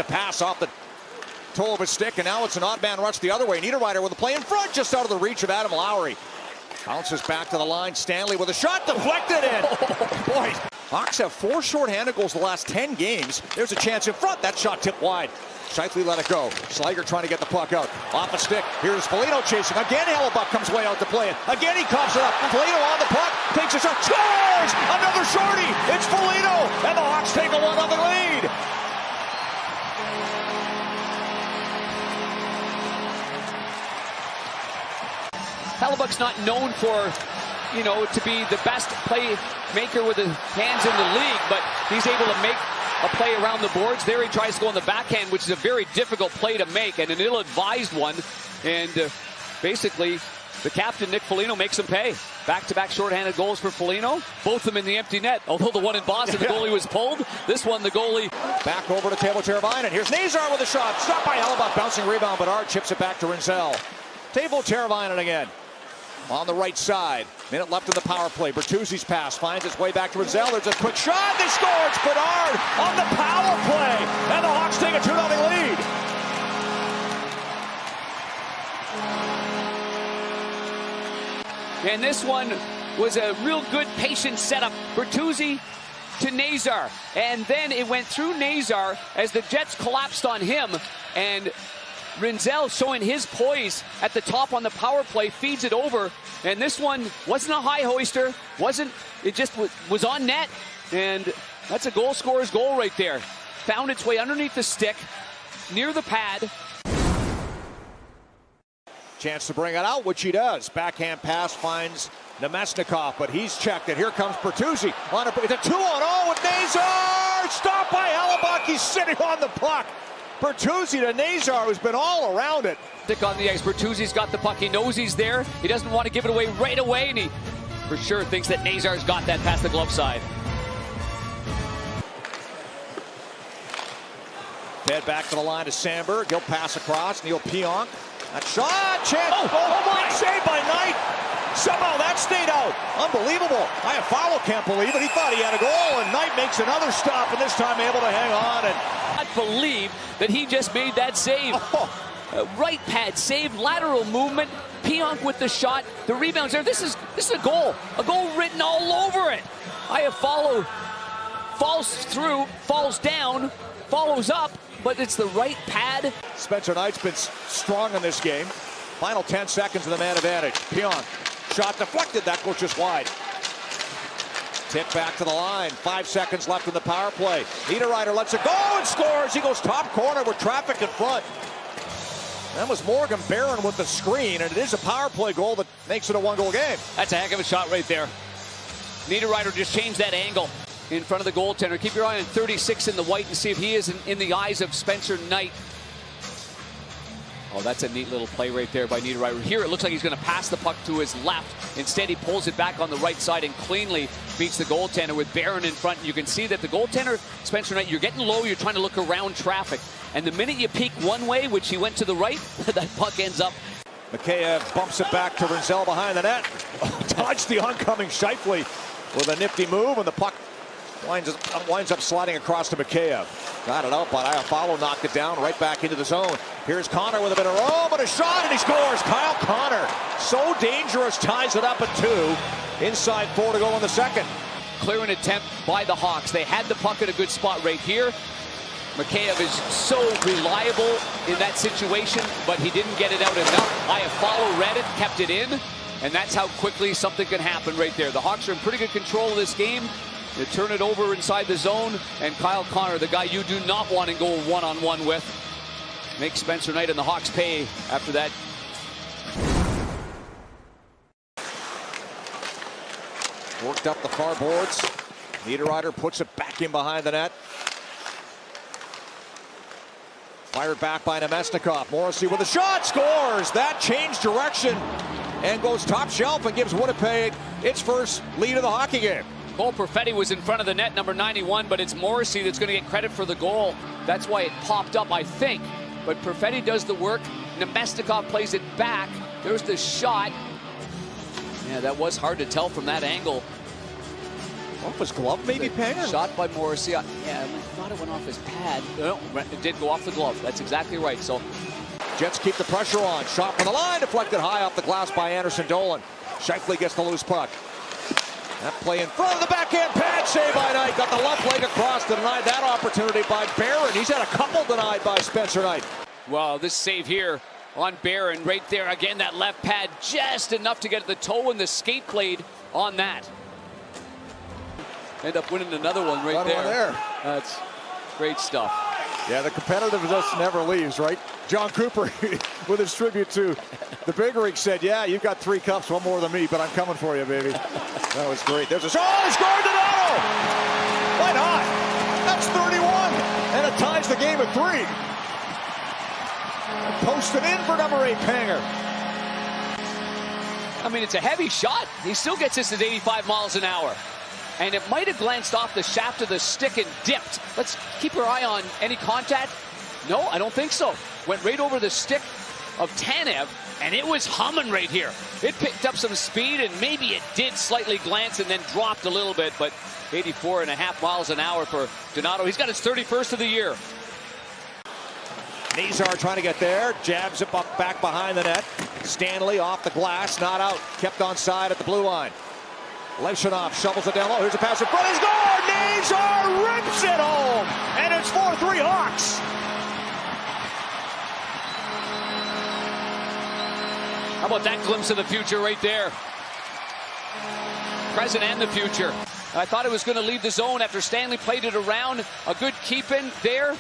the pass off the toe of his stick, and now it's an odd man rush the other way. Niederreiter with a play in front, just out of the reach of Adam Lowry. Bounces back to the line. Stanley with a shot deflected in. Oh, boy. Hawks have 4 shorthanded goals the last 10 games. There's a chance in front. That shot tipped wide. Scheifele let it go. Schleicher trying to get the puck out. Off a stick. Here's Foligno chasing. Again, Hellebuck comes way out to play it. Again, he coughs it up. Foligno on the puck. Takes a shot. Scores! Another shorty. It's Foligno. And the Hawks take a 1-0 lead. Hellebuck's not known for, to be the best playmaker with his hands in the league, but he's able to make a play around the boards. There he tries to go on the backhand, which is a very difficult play to make, and an ill-advised one. And basically, the captain, Nick Foligno, makes him pay. Back-to-back shorthanded goals for Foligno. Both of them in the empty net. Although the one in Boston, the goalie was pulled. This one, the goalie. Back over to Teuvo Teravainen. Here's Nazar with a shot. Stopped by Hellebuck. Bouncing rebound, but Art chips it back to Rinzel. Teuvo Teravainen again. On the right side. Minute left in the power play. Bertuzzi's pass finds its way back to Rinzel. There's a quick shot. They score. It's Bedard on the power play. And the Hawks take a 2-0 lead. And this one was a real good patient setup. Bertuzzi to Nazar. And then it went through Nazar as the Jets collapsed on him. And Rinzel showing his poise at the top on the power play, feeds it over, and this one wasn't a high hoister, it just was on net, and that's a goal scorer's goal right there. Found its way underneath the stick, near the pad. Chance to bring it out, which he does. Backhand pass finds Nemesnikov, but he's checked it. Here comes Bertuzzi. It's a 2-on-0 with Nazar! Stopped by Hellebuck, he's sitting on the puck. Bertuzzi to Nazar, who's been all around it. Stick on the ice. Bertuzzi's got the puck. He knows he's there. He doesn't want to give it away right away, and he for sure thinks that Nazar's got that past the glove side. Fed back to the line to Sandberg. He'll pass across. Neil Pionk. That shot. Chance. Oh my. Save by Knight. Somehow that stayed out. Unbelievable. Iafallo can't believe it. He thought he had a goal, and Knight makes another stop, and this time able to hang on. And I believe that he just made that save. Right pad save, lateral movement. Pionk with the shot. The rebound's there. This is a goal. A goal written all over it. Iafallo falls through, falls down, follows up, but it's the right pad. Spencer Knight's been strong in this game. Final 10 seconds of the man advantage. Pionk. Shot deflected. That goes just wide. Tip back to the line. 5 seconds left in the power play. Niederreiter lets it go and scores. He goes top corner with traffic in front. That was Morgan Barron with the screen, and it is a power play goal that makes it a 1-goal game. That's a heck of a shot right there. Niederreiter just changed that angle in front of the goaltender. Keep your eye on 36 in the white and see if he is in the eyes of Spencer Knight. Oh, that's a neat little play right there by Niederreiter. Here it looks like he's going to pass the puck to his left. Instead, he pulls it back on the right side and cleanly beats the goaltender with Barron in front. You can see that the goaltender, Spencer Knight, you're getting low, you're trying to look around traffic. And the minute you peek one way, which he went to the right, that puck ends up. Mikheyev bumps it back to Rinzel behind the net. Dodged the oncoming Scheifele with a nifty move, and the puck winds up sliding across to Mikheyev. Got it out, but Iafallo knocked it down right back into the zone. Here's Connor with a bit of but a shot, and he scores. Kyle Connor, so dangerous, ties it up at 2. Inside 4 to go in the second. Clearing attempt by the Hawks. They had the puck at a good spot right here. Mikheyev is so reliable in that situation, but he didn't get it out enough. Iafallo read it, kept it in, and that's how quickly something can happen right there. The Hawks are in pretty good control of this game. They turn it over inside the zone, and Kyle Connor, the guy you do not want to go one-on-one with, makes Spencer Knight and the Hawks pay after that. Worked up the far boards. Niederreiter puts it back in behind the net. Fired back by Nemesnikov. Morrissey with a shot, scores! That changed direction and goes top shelf and gives Winnipeg its first lead of the hockey game. Cole Perfetti was in front of the net, number 91, but it's Morrissey that's going to get credit for the goal. That's why it popped up, I think. But Perfetti does the work. Nemesnikov plays it back. There's the shot. Yeah, that was hard to tell from that angle. Off his glove, maybe, Panger? Shot by Morrissey. Yeah, I thought it went off his pad. No, it did go off the glove. That's exactly right. So Jets keep the pressure on. Shot from the line, deflected high off the glass by Anderson Dolan. Scheifele gets the loose puck. That play in front of the backhand pad save by Knight. Got the left leg across to deny that opportunity by Barron. He's had a couple denied by Spencer Knight. Well, this save here on Barron right there. Again, that left pad just enough to get the toe and the skate blade on that. End up winning another one right there. That's great stuff. Yeah, the competitiveness never leaves, right? John Cooper, with his tribute to the big rig, said, yeah, you've got 3 cups, one more than me, but I'm coming for you, baby. That was great. There's a shot. He scored Donato! Why not? That's 31, and it ties the game at 3. Posted in for number 8, Panger. I mean, it's a heavy shot. He still gets this at 85 miles an hour. And it might have glanced off the shaft of the stick and dipped. Let's keep our eye on any contact. No, I don't think so. Went right over the stick of Tanev, and it was humming right here. It picked up some speed, and maybe it did slightly glance and then dropped a little bit, but 84.5 miles an hour for Donato. He's got his 31st of the year. Nazar trying to get there. Jabs it up back behind the net. Stanley off the glass, not out. Kept on side at the blue line. Levshinov shovels it down low. Here's a pass in front. He's gone! Nazar rips it home! And it's 4-3 Hawks! How about that glimpse of the future right there? Present and the future. I thought it was going to leave the zone after Stanley played it around. A good keep in there.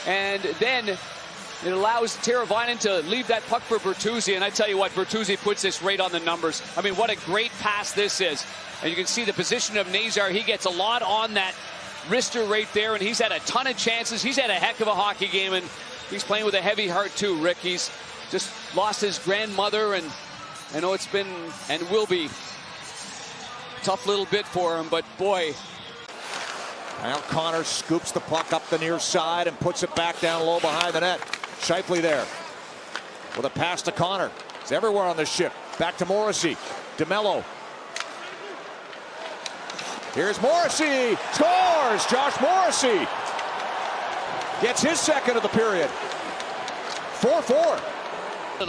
And then it allows Teravainen to leave that puck for Bertuzzi. And I tell you what, Bertuzzi puts this right on the numbers. I mean, what a great pass this is. And you can see the position of Nazar. He gets a lot on that wrister right there. And he's had a ton of chances. He's had a heck of a hockey game. And he's playing with a heavy heart too, Rick. He's just lost his grandmother. And I know it's been and will be a tough little bit for him. But boy. Now Connor scoops the puck up the near side and puts it back down low behind the net. Scheifele there with a pass to Connor. He's everywhere on this ship. Back to Morrissey. DeMello. Here's Morrissey. Scores! Josh Morrissey gets his second of the period. 4-4.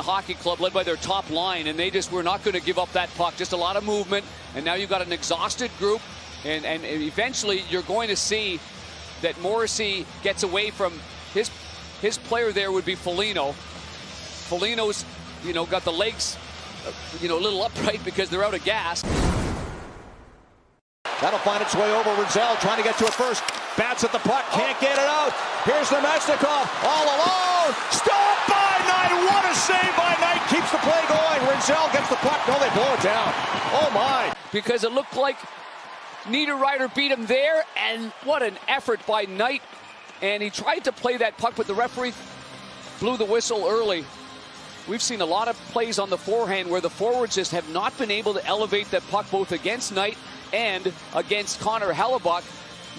Hockey club led by their top line, and they just were not going to give up that puck. Just a lot of movement, and now you've got an exhausted group. And eventually you're going to see that Morrissey gets away from his player there would be Foligno. Foligno's, got the legs, a little upright because they're out of gas. That'll find its way over. Rinzel trying to get to it first. Bats at the puck, can't get it out. Here's Nemesnikov all alone. Stopped by Knight. What a save by Knight. Keeps the play going. Rinzel gets the puck. No, they blow it down. Oh my. Because it looked like Niederreiter beat him there, and what an effort by Knight. And he tried to play that puck, but the referee blew the whistle early. We've seen a lot of plays on the forehand where the forwards just have not been able to elevate that puck both against Knight and against Connor Hellebuck.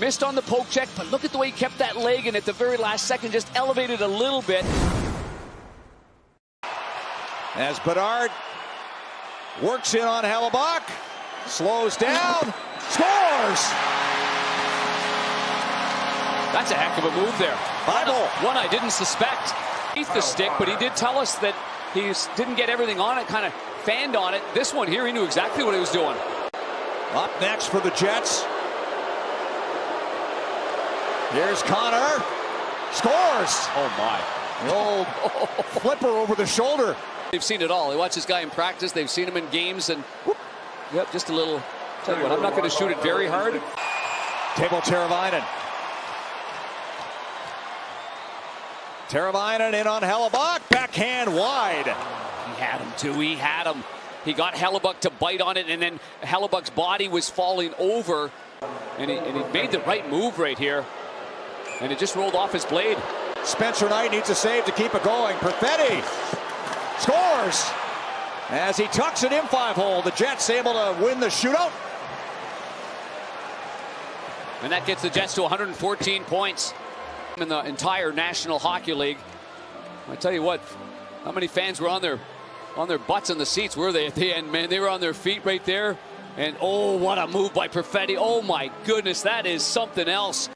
Missed on the poke check, but look at the way he kept that leg and at the very last second just elevated a little bit. As Bedard works in on Hellebuck, slows down. Scores! That's a heck of a move there. One I didn't suspect. Beneath the stick, but he did tell us that he didn't get everything on it, kind of fanned on it. This one here, he knew exactly what he was doing. Up next for the Jets. Here's Connor. Scores! Oh my. The old flipper over the shoulder. They've seen it all. They watch this guy in practice. They've seen him in games, and whoop, yep, just a little. Tell you what, I'm not going to shoot it very hard. Teuvo Teravainen. Teravainen in on Hellebuck. Backhand wide. He had him too. He had him. He got Hellebuck to bite on it, and then Hellebuck's body was falling over. And he made the right move right here. And it just rolled off his blade. Spencer Knight needs a save to keep it going. Perfetti scores. As he tucks it in 5-hole, the Jets able to win the shootout. And that gets the Jets to 114 points in the entire National Hockey League. I tell you what, how many fans were on their butts in the seats were they at the end, man? They were on their feet right there. And oh, what a move by Perfetti. Oh my goodness, that is something else.